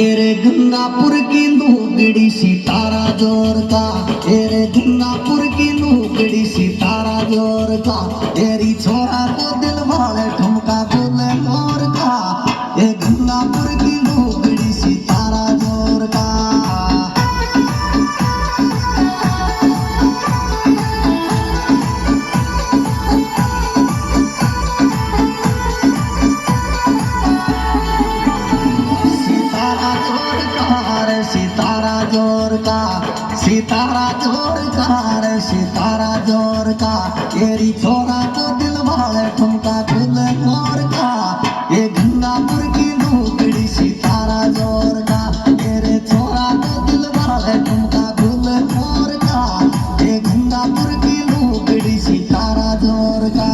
Array Gangapur की लुगड़ी सितारा जोर का, एरे गंगापुर की लुगड़ी सितारा जोर का, तेरी छोरा को दिल वाले ठुमका बोले मोर का, ये गंगापुर की लुगड़ी सितारा जोर का। सितारा जोर का, सितारा जोर का रे सितारा जोर का, तेरी छोरा को दिल वाले ठुमका खुले मोर का, ये गंगापुर की लुगड़ी सितारा जोर का, तेरे छोरा को दिल वाले ठुमका खुले मोर का, ये गंगापुर की लुगड़ी सितारा जोर का।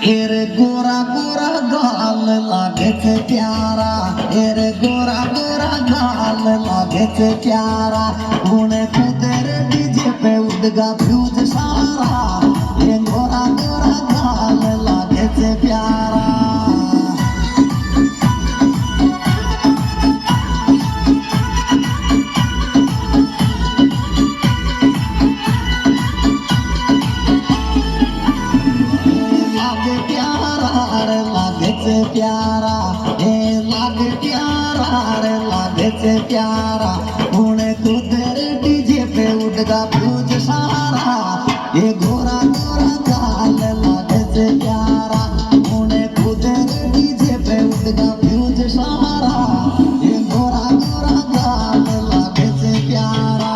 एरे गोरा गोरा गाल लागे छे प्यारा, एरे गोरा गोरा गाल लागे छे प्यारा, उन्हें कुदर डीजे पे उड़गा फ्यूज सारा, ये गोरा गोरा गाल लागे छे प्यारा। प्यारा ए लागे प्यारा रे लागे से प्यारा, उन्हें कुदर डीजे पे उड़गा फ्यूज सारा, ये गोरा गोरा गाल लागे से प्यारा, उन्हें कुदर डीजे पे उड़गा फ्यूज सारा, ये गोरा गोरा गाल लागे से प्यारा।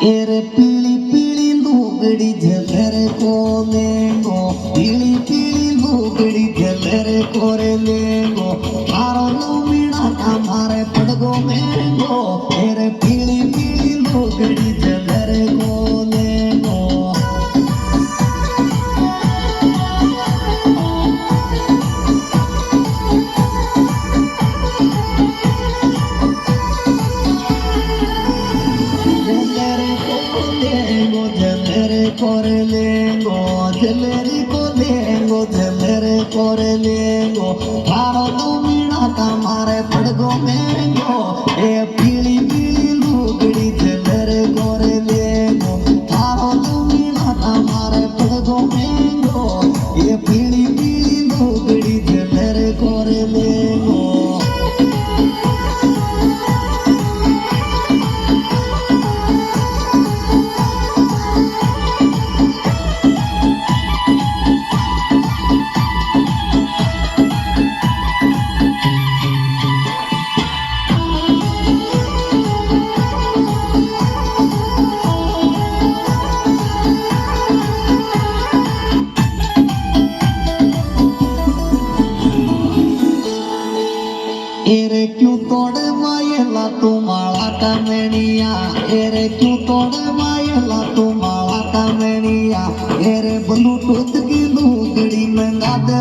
एरे पीली पीली लुगड़ी झलर को लेंगो, पीली पीली लुगड़ी झलर को रे लेंगो, मारो लुमीना का मारे पड़गो मेंगो, एरे पीली पीली लुगड़ी झलर को लेंगो। করে লেঙ্গো ঝেলেরি কো লেঙ্গো ঝেলেরে করে লেঙ্গো, ভারো লুমিনা কামারে পড়গো মেঙ্গো, এ পিলি পিলি লুগড়ি ঝেলেরে করে লেঙ্গো, ভারো লুমিনা কামারে পড়গো মেঙ্গো, এ পিলি পিলি লুগড়ি ঝেলেরে করে লেঙ্গো। एरे क्यों तोड़े मायला तुम्हारा कमनिया, एरे क्यों तोड़े मायला तुम्हारा कमनिया, एरे ब्लूटूथ की लुगड़ी मंगा दे